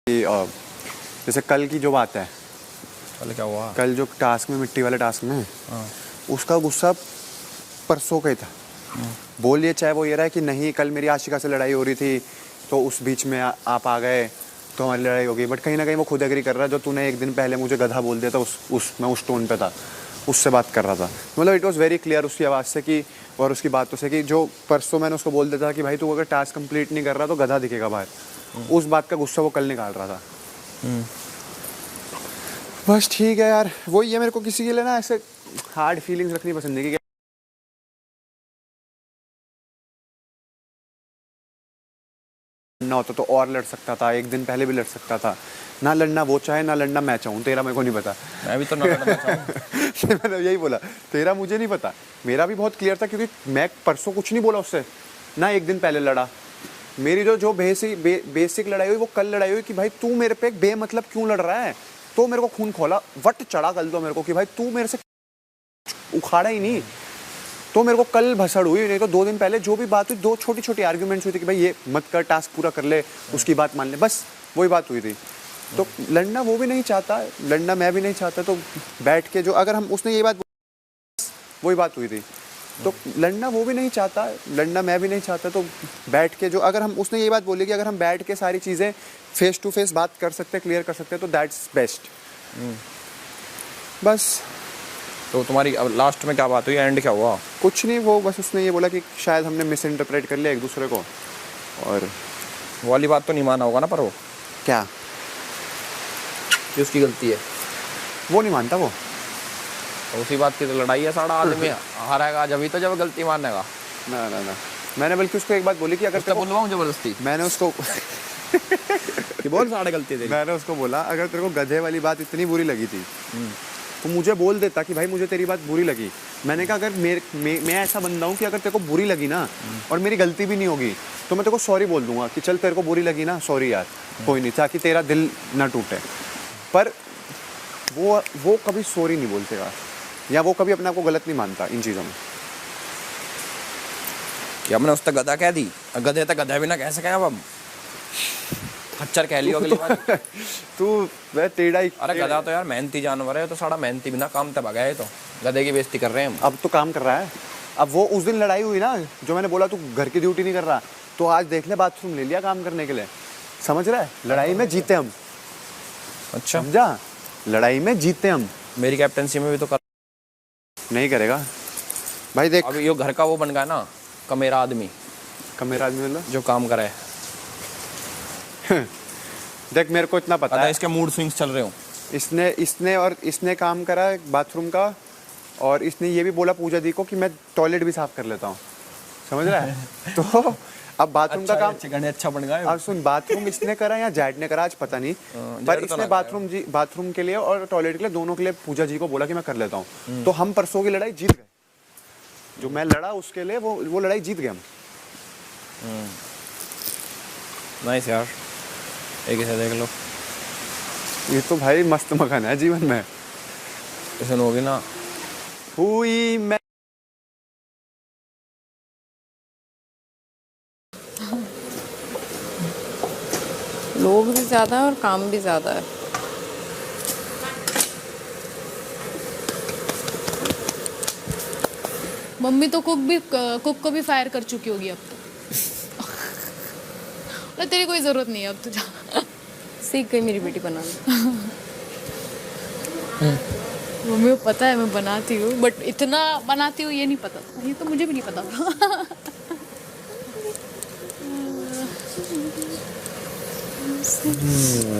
कि जैसे कल की जो बात है, कल क्या हुआ? कल जो टास्क में, मिट्टी वाले टास्क में, उसका गुस्सा परसों का ही था। बोल ये चाहे वो ये रहा है कि नहीं कल मेरी आशिका से लड़ाई हो रही थी तो उस बीच में आप आ गए तो हमारी लड़ाई हो गई, बट कहीं ना कहीं वो खुद एग्री कर रहा है जो तूने एक दिन पहले मुझे गधा बोल दिया था, मैं उस टोन पे था, उससे बात कर रहा था। मतलब इट वॉज़ वेरी क्लियर उसकी आवाज़ से कि, और उसकी बातों से कि जो परसों मैंने उसको बोल दिया था कि भाई तू अगर टास्क कंप्लीट नहीं कर रहा तो गधा दिखेगा बाहर, उस बात का गुस्सा वो कल निकाल रहा था। बस ठीक है यार, वही है, मेरे को किसी के लिए ना ऐसे हार्ड फीलिंग्स रखनी पसंद है कि ना होता तो और लड़ सकता था, एक दिन पहले भी लड़ सकता था। ना लड़ना वो चाहे, ना लड़ना मैं चाहूँ, तेरा मेरे को नहीं पता। मैं भी तो ना लड़ना चाहूँ। मैंने यही बोला, तेरा मुझे नहीं पता, मेरा भी बहुत क्लियर था क्योंकि मैं परसों कुछ नहीं बोला उससे, ना एक दिन पहले लड़ा। मेरी जो बेसिक लड़ाई हुई वो कल लड़ाई हुई कि भाई तू मेरे पे बेमतलब क्यों लड़ रहा है। तो मेरे को खून खोला, वट चढ़ा कल तो मेरे को कि भाई तू मेरे से उखाड़ा ही नहीं। तो मेरे को कल भसड़ हुई, नहीं तो 2 दिन पहले जो भी बात हुई, 2 छोटी छोटी आर्ग्यूमेंट्स हुई थी कि भाई ये मत कर, टास्क पूरा कर ले, उसकी बात मान ले, बस वही बात हुई थी। तो लड़ना वो भी नहीं चाहता, लड़ना मैं भी नहीं चाहता, तो बैठ के जो अगर हम उसने ये बात, वही बात हुई थी। तो लड़ना वो भी नहीं चाहता, लड़ना मैं भी नहीं चाहता, तो बैठ के जो अगर हम उसने ये बात बोली कि अगर हम बैठ के सारी चीज़ें फेस टू फेस बात कर सकते, क्लियर कर सकते, तो दैट्स बेस्ट। बस। तो तुम्हारी अब लास्ट में क्या बात हुई, एंड क्या हुआ? कुछ नहीं, वो बस उसने ये बोला कि शायद हमने मिस इंटरप्रेट कर लिया एक दूसरे को, और वो वाली बात तो नहीं माना होगा ना? पर वो क्या कि उसकी गलती है, वो नहीं मानता वो। तो उसी बात की तो लड़ाई है। सारा आदमी हारेगा जब ही तो जब गलती मानेगा। ना ना ना, मैंने बल्कि उसको एक बात बोली कि अगर बोलवाऊँ जबरदस्ती, मैंने उसको कि बोल साढ़े गलती थी। मैंने उसको बोला अगर तेरे को गधे वाली बात इतनी बुरी लगी थी तो मुझे बोल देता कि भाई मुझे तेरी बात बुरी लगी। मैंने कहा अगर मैं ऐसा बंदा हूँ कि अगर तेरे को बुरी लगी ना और मेरी गलती भी नहीं होगी तो मैं तेरे को सॉरी बोल दूंगा कि चल तेरे को बुरी लगी ना, सॉरी यार, कोई नहीं, ताकि तेरा दिल ना टूटे। पर वो कभी सॉरी नहीं बोलतेगा, या वो कभी अपने आप को गलत नहीं मानता इन चीज़ों में। कि हमने उस तक गधा कह दी, गधे तक गधा भी ना कह सके। अब हम खच्चर कह लियो अगली बार। तू वह टेढ़ा ही। अरे गधा तो यार मेहनती जानवर है, तो सारा मेहनती बिना काम तब आ गया है, तो गधे की बेइज्जती कर रहे हैं हम। अब तो काम कर रहा है। अब वो उस दिन लड़ाई हुई ना, जो मैंने बोला तू घर की ड्यूटी नहीं कर रहा, तो आज देख ले बाथरूम ले लिया काम करने के लिए। समझ रहा है, लड़ाई में जीते हम। अच्छा, समझा, लड़ाई में जीते हम। मेरी कैप्टनसी में भी तो कर नहीं करेगा भाई। देख अब ये घर का वो बन गया ना, कमेरा आदमी। कमेरा आदमी मतलब जो काम करे। देख मेरे को इतना पता है इसके मूड स्विंग्स चल रहे हो। इसने काम करा बाथरूम का, और इसने ये भी बोला पूजा दी को कि मैं टॉयलेट भी साफ कर लेता हूँ। समझ रहा है। तो अब बाथरूम का काम अच्छा बन गया। अब सुन, बाथरूम इसने करा या जैड ने करा आज पता नहीं, पर इसने बाथरूम के लिए और टॉयलेट के लिए, दोनों के लिए पूजा जी को बोला कि मैं कर लेता हूँ। तो हम परसों की लड़ाई जीत गए। जो मैं लड़ा उसके लिए वो लड़ाई जीत गए हम। नाइस यार, एक ऐसे देख लो। ये तो भाई मस्त मकान है जीवन में। ऐसे होगी ना हुई मैं लोग भी ज़्यादा है और काम भी ज़्यादा है। मम्मी तो कुक को भी फायर कर चुकी होगी अब तो। तेरी कोई ज़रूरत नहीं है अब तो, जा सीख गई मेरी बेटी बनाना। मम्मी को पता है मैं बनाती हूँ, बट इतना बनाती हूँ ये नहीं पता था। ये तो मुझे भी नहीं पता था।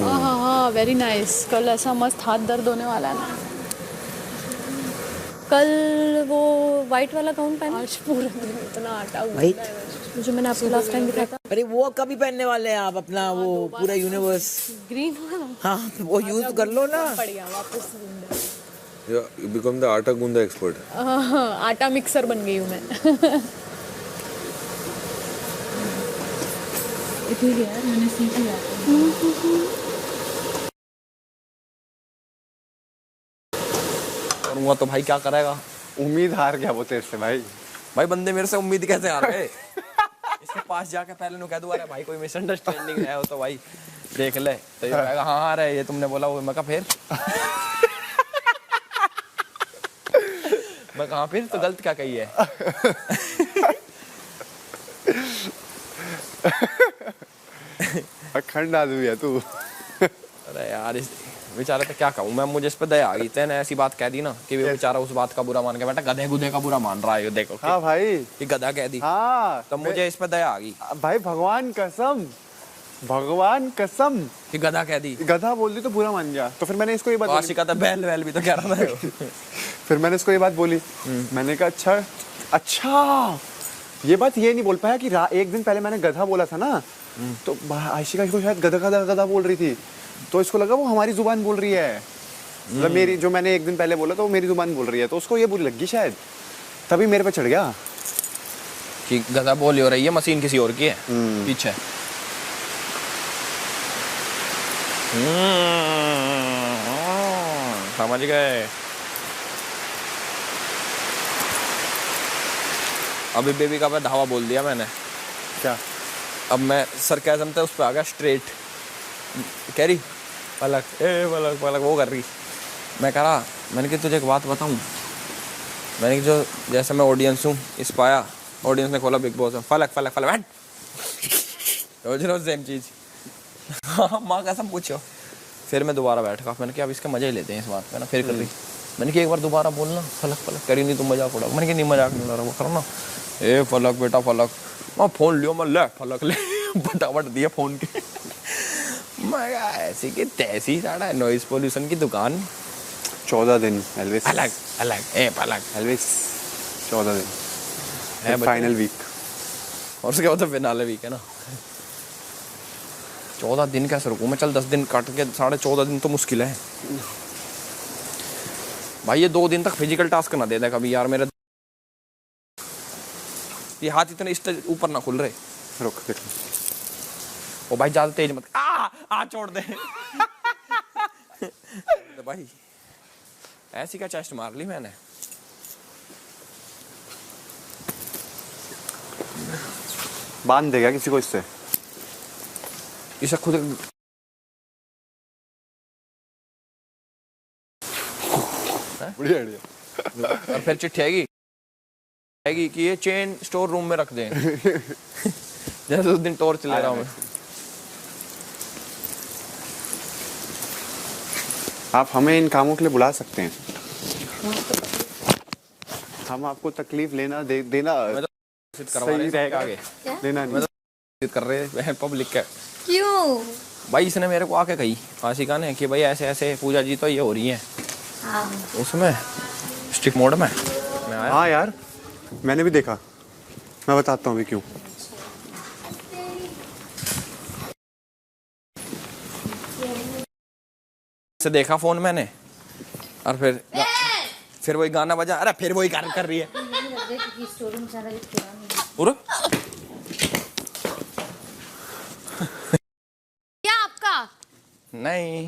हाँ, वेरी नाइस। कल ऐसा मस्त हाथ दर्द होने वाला है ना। कल वो वाइट वाला गाउन पहना, आज पूरा दिन इतना आटा हुआ है जो मैंने आपको लास्ट टाइम दिखाया था। अरे वो कभी पहनने वाले हैं आप अपना वो पूरा यूनिवर्स? ग्रीन वाला, हाँ वो यूज कर लो ना। पड़ गया वापस। You become the आटा गूंदा एक्सपर्ट। आटा मिक्सर बन गई हूँ मैं। इतनी यार मैंने सीख लिया। करूँगा तो भाई क्या करेगा। उम्मीद हार गया वो तेरे से भाई। भाई बंदे मेरे से उम्मीद कैसे हार गए? इसके पास जाके पहले नु कह दूं अरे भाई कोई मिसअंडरस्टैंडिंग है हो तो भाई देख ले तो ये कहेगा हाँ हाँ रे ये तुमने बोला वो। मैं कहा फिर मैं कहा फिर तो गलत क्या कही है। अखंड आदमी है तू। अरे यार इस बेचारे पे क्या कहूँ मैं, मुझे इस पे दया आ गई। तेने ऐसी बात कह दी ना कि वो बेचारा उस बात का बुरा मान के बेटा गधे गुधे का बुरा मान रहा है। ये देखो हाँ भाई, कि गधा कह दी हाँ तब मुझे इस पे दया आ गई भाई, भगवान कसम, भगवान कसम, कि गधा कह दी। गधा बोल दी तो बुरा मान गया। तो फिर मैंने इसको ये बात बोली। आशिका था बैल वैल भी तो कह रहा था। फिर मैंने इसको ये बात बोली। मैंने कहा अच्छा अच्छा, ये बात ये नहीं बोल पाया कि एक दिन पहले मैंने गधा बोला था ना, तो आशिका इसको शायद गधा गधा गधा बोल रही थी, तो इसको लगा वो हमारी जुबान बोल रही है। मतलब मेरी, जो मैंने एक दिन पहले बोला तो वो मेरी जुबान बोल रही है, तो उसको ये बुरी लगी शायद, तभी मेरे पे चढ़ गया कि गधा बोली हो रही है, मशीन किसी और की है पीछे। समझ गए। अभी बेबी का मैं धावा बोल दिया मैंने। क्या? अब मैं सरकाज़म थे उस पर आ गया स्ट्रेट। कह रही पलक ए पलक पलक, वो कर रही। मैं कह रहा, मैंने कहा तुझे एक बात बताऊं, मैंने कहा जो जैसे मैं ऑडियंस हूँ इस पाया, ऑडियंस ने खोला बिग बॉस में, फलक फलक फलक बैठ रोज रोज सेम चीज़। हाँ माँ कसम पूछो। फिर मैं दोबारा बैठ गया। मैंने कहा अब इसका मजा ही लेते हैं इस बात पे ना। फिर कर रही, मैंने कहा एक बार दोबारा बोलना फलक फलक। करी नहीं तुम मजाक उड़ा। मैंने कहा नहीं मजाक नहीं उड़ा रहा, वो करो ना ए फलक बेटा फलक। मैं फ़ोन लियो, मैं ले फलक ले फटाफट दिया फ़ोन के। मैं ऐसी की तैसी साड़ा नॉइस पोल्यूशन की दुकान। 14 दिन एल्विस, अलग अलग ए पलक एल्विस 14 दिन है फाइनल वीक, और उसके बाद तो फिनाले वीक है ना। 14 दिन कैसे रुकूं मैं? चल 10 दिन काट के 14.5 दिन तो मुश्किल है भाई। ये 2 दिन तक फिजिकल टास्क ना दे दे कभी यार मेरे। ये हाथ इतने इस ऊपर ना खुल रहे। रुक देख। ओ भाई ज्यादा तेज मत आ छोड़ दे। तो भाई ऐसी क्या चेस्ट मार ली मैंने। बांध देगा किसी को इससे। इसे खुद बढ़िया आइडिया। और फिर चिट्ठी आएगी कि ये चेन स्टोर रूम में रख दें। जैसे उस दिन टॉर्च ले रहा हूँ मैं। आप हमें इन कामों के लिए बुला सकते हैं। हम आपको तकलीफ लेना देना करवा सही रहे रहेगा, आगे देना नहीं। कर रहे हैं पब्लिक का। क्यों? भाई इसने मेरे को आके कही आशिका ने कि भाई ऐसे ऐसे पूजा जी तो ये हो रही है। उसमें स्ट्रिक्ट मोड में मैं आया। हाँ यार, मैंने भी देखा। मैं बताता हूँ अभी क्यों। से देखा फोन मैंने, और फिर वही गाना बजा। अरे फिर वही गाना कर रही है। क्या आपका? नहीं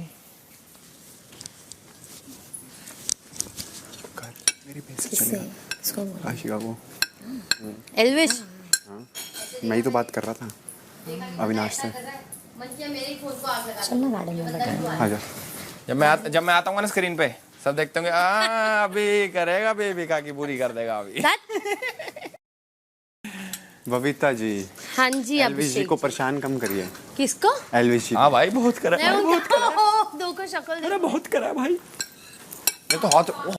मेरी बेइज्जती चलेगा। आशिका को एल्विश मैं ही तो बात कर रहा था अविनाश से। चलना गाड़ी में बैठा। आजा। जब मैं आता हूँ ना स्क्रीन पे सब देखते होंगे अभी करेगा बेबिका की पूरी कर देगा अभी। बबीता जी, हाँ जी एल्विश जी को परेशान कम करिए। किसको? एल्विश जी। हाँ भाई बहुत करा है। दो को शक्ल अरे बहुत करा है भाई। मैं तो हाथ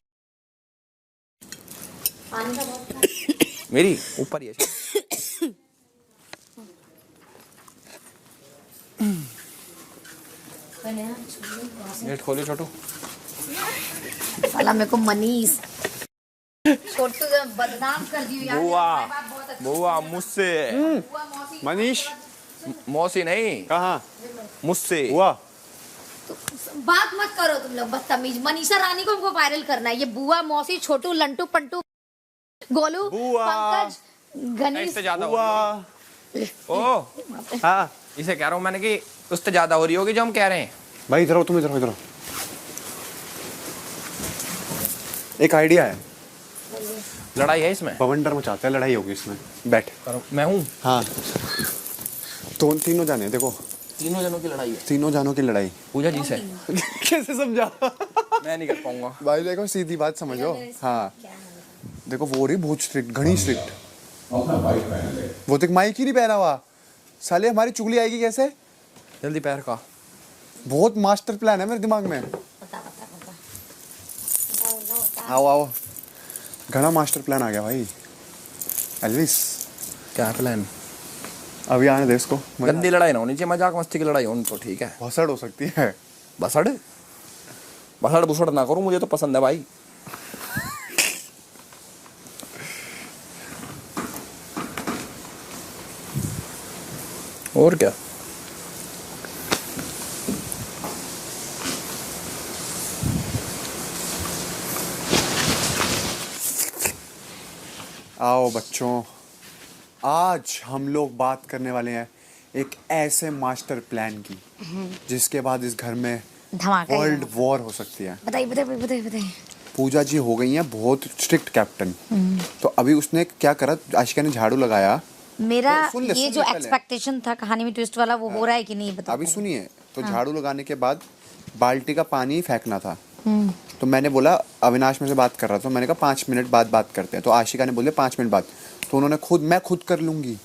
मेरी ऊपर ही है। गेट खोलिए छोटू। साला मेरे को मनीष छोटू से बदनाम कर दी यार। बुआ मुझसे मनीष मौसी नहीं कहाँ मुझसे हुआ? बात मत करो तुम लोग, बदतमीज। मनीषा रानी को हमको वायरल करना है। ये बुआ, मौसी, छोटू, लंटू, पंटू, गोलू, बुआ। पंकज, गणेश। इससे ज्यादा हुआ। ओ हाँ इसे कह रहा हूँ मैंने कि उससे ज्यादा हो रही होगी जो हम कह रहे हैं। भाई इधर हो, तुम इधर हो, इधर हो। एक आइडिया है। लड़ाई है इसमें। बवंडर मचाते हैं, लड़ाई होगी इसमें। बैठ। मैं हूँ। हाँ, तो तीनों जाने देखो। तीनों जनों की लड़ाई है तीनों जानों की लड़ाई। पूजा जी से। कैसे समझा? मैं नहीं कर पाऊंगा। भाई देखो सीधी बात समझो। हाँ देखो वो रही बहुत स्ट्रिक्ट, घनी स्ट्रिक्ट। वो तक माइक ही नहीं पहना हुआ, साले हमारी चुगली आएगी कैसे? जल्दी पैर का। बहुत मास्टर प्लान है मेरे दिमाग में। आओ आओ, घना मास्टर प्लान आ गया भाई। एल्विस क्या प्लान? अभी आने दे इसको। गंदी लड़ाई ना होनी चाहिए, मजाक मस्ती की लड़ाई होनी तो ठीक है। भसड़ हो सकती है। बसड़ बसड़ बुसड़ ना करो, मुझे तो पसंद है भाई। और क्या? आओ बच्चों, आज हम लोग बात करने वाले हैं एक ऐसे मास्टर प्लान की जिसके बाद इस घर में धमाका वर्ल्ड वॉर हो सकती है। बताइए बताइए बताइए बताइए। पूजा जी हो गई हैं बहुत स्ट्रिक्ट कैप्टन। तो अभी उसने क्या करा, आशिका ने झाड़ू लगाया। मेरा सुन ले, ये सुन जो ले पहले। एक्सपेक्टेशन था कहानी में ट्विस्ट वाला वो हो रहा है कि नहीं बताओ अभी पहले। सुनिए, तो झाड़ू लगाने के बाद बाल्टी का पानी फेंकना था। तो मैंने बोला, अविनाश में से बात कर रहा था, मैंने कहा 5 मिनट बाद बात करते हैं। तो आशिका ने बोले 5 मिनट बाद। तो उन्होंने मैं खुद कर लूंगी,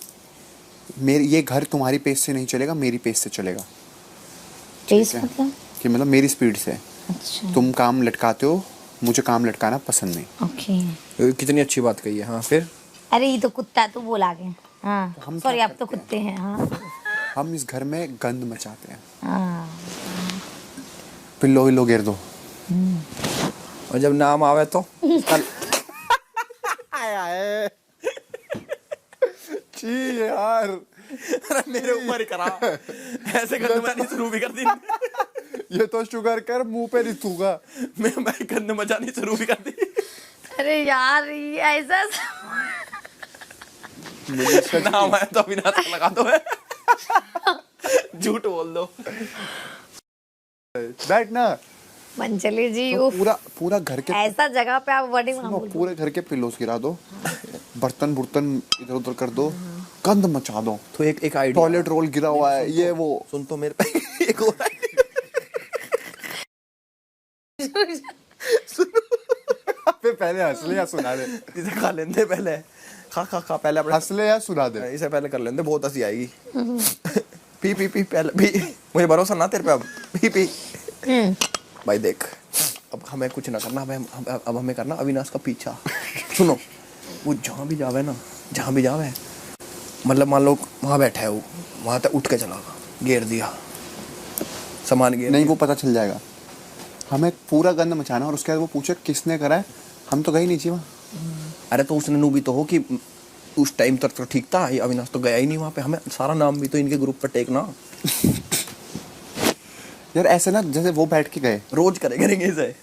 मेरी ये घर तुम्हारी पेस से नहीं चलेगा, मेरी पेस से चलेगा। टेस्ट है। मतलब कि मतलब मेरी स्पीड से। अच्छा तुम काम लटकाते हो, मुझे काम लटकाना पसंद नहीं। ओके। कितनी अच्छी बात कही है। हाँ फिर अरे ये तो कुत्ता है, तू बोल आगे। हाँ हम सॉरी क्या आप तो कुत्ते हैं। हाँ हम इस घर में गंद मचाते हैं। हाँ पिल्लो विल्लो गिर दो। और जब नाम आवे तो छी यार, अरे मेरे ऊपर ही करा। ऐसे गंद मचानी शुरू भी कर दी। ये तो शुगर कर मुंह पे नहीं थूका। मैं गंद मचानी शुरू भी कर दी। अरे यार ये ऐसा नाम आया तो अविनाश का लगा दो। झूठ बोल दो। बैठ ना। मंचली जी तो उफ, पूरा घर के ऐसा जगह पे आप वर्डिंग सुनो, पूरे घर के पिल्लोस गिरा दो, बर्तन बुर्तन इधर उधर कर दो, गंद मचा दो। तो एक आइडिया। टॉयलेट रोल गिरा हुआ है, ये वो। सुन तो मेरे पे एक और पहले हंस ले या सुना दे। इसे खा लेंदे पहले। खा पहले अपने हंस ले या सुना दे। इसे पहले कर लेंदे, बहुत हंसी आएगी। पी पहले पी। मुझे भरोसा ना तेरे पे अब। पी भाई देख, अब हमें कुछ ना करना, अब हमें करना अविनाश का पीछा। सुनो, वो जहाँ भी जावे ना, जहाँ भी जावे, मतलब मान लो वहाँ बैठा है वो, वहाँ तक उठ के चला गया, घेर दिया सामान, घेर नहीं वो पता चल जाएगा। हमें पूरा गंद मचाना और उसके बाद वो पूछे किसने करा है, हम तो गए नहीं जी वहाँ। अरे तो उसने नू भी तो हो कि उस टाइम तक तो ठीक था, ये अविनाश तो गया ही नहीं वहाँ पे। हमें सारा नाम भी तो इनके ग्रुप पर टेकना। यार ऐसे ना जैसे वो बैठ के गए, रोज करेंगे इसे,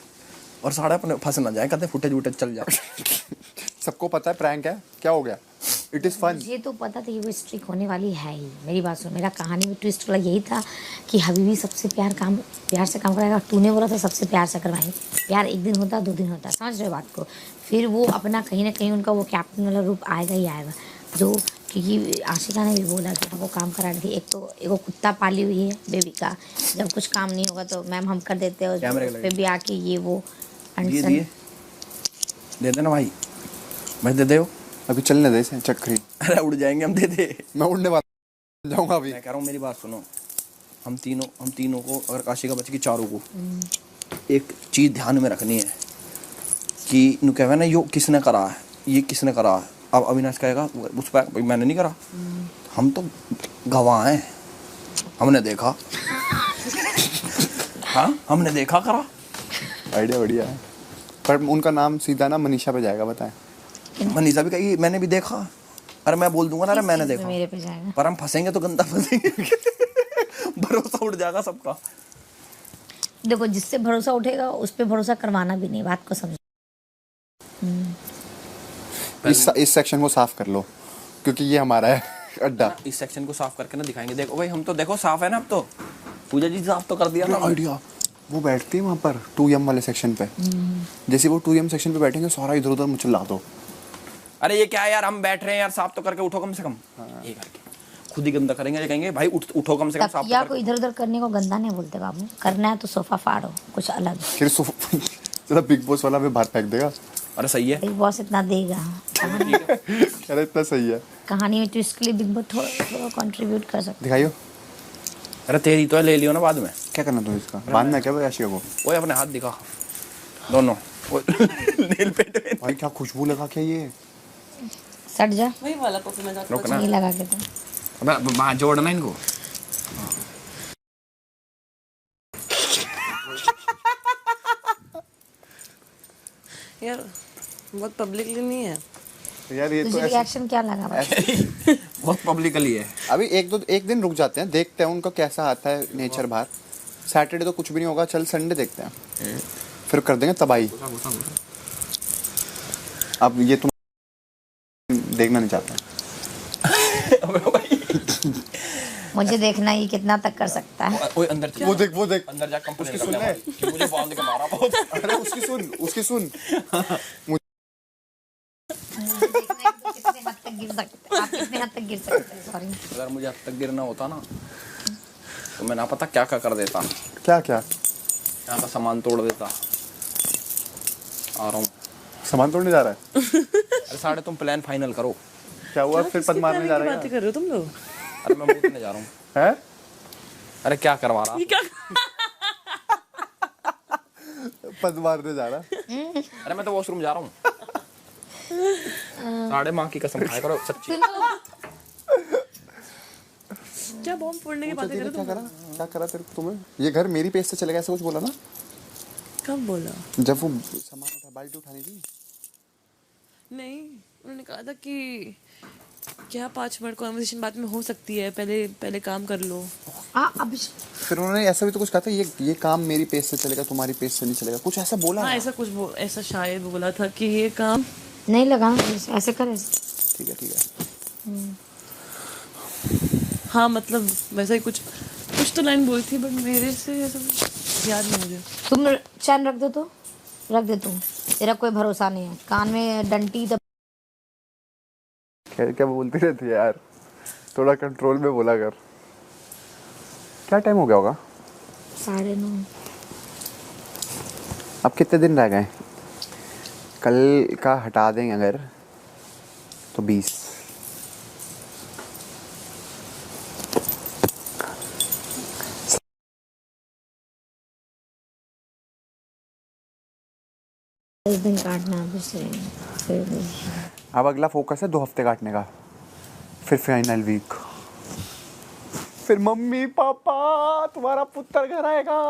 और साढ़े अपने फंस ना जाए, कहते फुटेज वुटेज चल जाए। सबको पता है प्रैंक है, क्या हो गया, इट इज फन। मुझे तो पता था ये वो स्ट्रिक होने वाली है ही। मेरी बात सुन, मेरा कहानी में ट्विस्ट वाला यही था कि हबीबी सबसे प्यार से काम कराएगा। तूने बोला था सबसे प्यार से करवाएंगे। प्यार एक दिन होता 2 दिन होता, समझ रहे हो बात को। फिर वो अपना कहीं ना कहीं उनका वो कैप्टन वाला रूप आएगा ही आएगा। जो क्योंकि आशिका ने भी बोला कि हमको काम करा रही थी। एक तो एगो कुत्ता पाली हुई है बेबी का, जब कुछ काम नहीं होगा तो मैम हम कर देते हैं। फिर भी आके ये वो दिए दे देना भाई, मैं दे दे। अभी चलने दे इसे चक्री। अरे उड़ जाएंगे हम, दे दे। मैं उड़ने वाला जाऊंगा अभी। मैं कह रहा हूँ मेरी बात सुनो, हम तीनों को, अगर काशिका बच्ची की चारों को एक चीज ध्यान में रखनी है कि नु कहवे ना, यो किसने करा है, ये किसने करा है। अब अविनाश कहेगा उस पर मैंने नहीं करा, हम तो गवाह हैं, हमने देखा। हाँ हमने देखा करा। आइडिया बढ़िया है, पर उनका नाम सीधा ना मनीषा पे जाएगा, बताएं। मनीषा भी कही मैंने भी देखा। अरे मैं बोल दूंगा ना, अरे मैंने देखा, मेरे पे जाएगा। पर हम फंसेंगे तो गंदा फंसेंगे। भरोसा उठ जाएगा सबका। देखो जिससे भरोसा उठेगा उस पे भरोसा करवाना भी नहीं, बात को समझो। इस सेक्शन को साफ कर लो क्योंकि ये हमारा है अड्डा। इस सेक्शन को साफ करके ना दिखाएंगे। देखो भाई हम तो देखो साफ है ना, अब तो पूजा जी साफ तो कर दिया ना। आइडिया, वो बैठती है वहाँ पर 2M वाले सेक्शन पे। जैसे वो 2M सेक्शन पे बैठेंगे, सारा इधर उधर मुझे ला दो। अरे ये क्या है यार, हम बैठ रहे हैं यार, साफ तो करके उठो कम से कम। ये करके खुद ही गंदा करेंगे, ये कहेंगे भाई उठो कम से कम साफ तकिया तो को इधर उधर करने को गंदा नहीं बोलते बाबू, करना है तो सोफा फाड़ो, कुछ अलग। फिर जरा बिग बॉस वाला में बाहर फेंक देगा। अरे सही है। बिग बॉस इतना देगा, अरे इतना सही है। कहानी में ट्विस्ट के लिए बिग बॉस थोड़ा कंट्रीब्यूट कर सकते। दिखाइयो अरे तेरी तो है, ले लियो ना बाद में। क्या करना तुम इसका, बांधना है क्या भाई आशिया को? ओए अपने हाथ दिखा दोनों। नेल पेंट में भाई क्या खुशबू लगा क्या ये? सट जा, वही वाला परफ्यूम है। रुक ना। नहीं लगा के तो। अबे वहाँ जोड़ना इनको। यार बहुत पब्लिकली नहीं है। यार ये तो तुझे ऐसे रिएक्शन क्या लगा भाई? बहुत पब्लिकली है। अभी एक दिन रुक जाते हैं, देखते हैं उनका कैसा आता है नेचर बाहर। सैटरडे तो कुछ भी नहीं होगा, चल संडे देखते हैं, फिर कर देंगे तबाही। अब ये तुम देखना नहीं चाहता। मुझे देखना ही कितना तक कर सकता है। ओए अंदर चल। वो देख अंदर जा कंप्लेन उसकी सुन करना ले। कि मुझे बांध के मारा बहुत। अरे उसकी सुन कितने हद तक गिर सकते हैं आप, कितने हद तक गिर सकते हैं? सॉरी। अगर मुझे अब तक गिरना होता ना तो मैं ना पता क्या क्या कर देता। क्या यहाँ का सामान तोड़ देता। आ रहा हूँ। सामान तोड़ने जा रहा है? अरे साढ़े तुम प्लान फाइनल करो। क्या हुआ, फिर पद मारने जा रहा बातें है कर रहे हो तुम लोग? अरे मैं मूतने जा रहा हूँ। हैं? अरे क्या करवा रहा? ये क्या? पद मारने जा रहा है? अरे मैं तो वॉशरूम जा रहा हूँ। साढ़े माँ की कसम खाया करो सच्ची। क्या बॉम्ब फोड़ने की बातें कर रहे हो तुम? क्या करा तेरे को तुम्हें? ये घर मेरी पेज से चलेगा ऐसा कुछ बोला ना? कब बोला? जब वो सामान उठा, बाल्टी उठानी थी। नहीं, उन्होंने कहा था कि क्या 5 मिनट कॉन्वर्सेशन बाद में हो सकती है, पहले काम कर लो। अब फिर उन्होंने ऐसा भी तो कुछ कहा था, ये काम मेरी पेज से चलेगा, तुम्हारी पेज से नहीं चलेगा, कुछ ऐसा बोला। हाँ ऐसा शायद बोला था कि ये काम नहीं लगाना, ऐसे कर ऐसे। ठीक है। हाँ मतलब वैसा ही कुछ तो लाइन बोली थी, बट मेरे से ऐसा याद नहीं मुझे। तुम चैन रख दे तुम, तेरा कोई भरोसा नहीं है। कान में डंटी दब। क्या बोलती रहती है यार, थोड़ा कंट्रोल में बोला कर। क्या टाइम हो गया होगा? 9:30। अब कितने दिन रह गए? कल का हटा देंगे अगर तो 20। इस दिन काटना फिर अब अगला फोकस है 2 हफ्ते काटने का, फिर फाइनल वीक, फिर मम्मी पापा तुम्हारा पुत्र घर आएगा।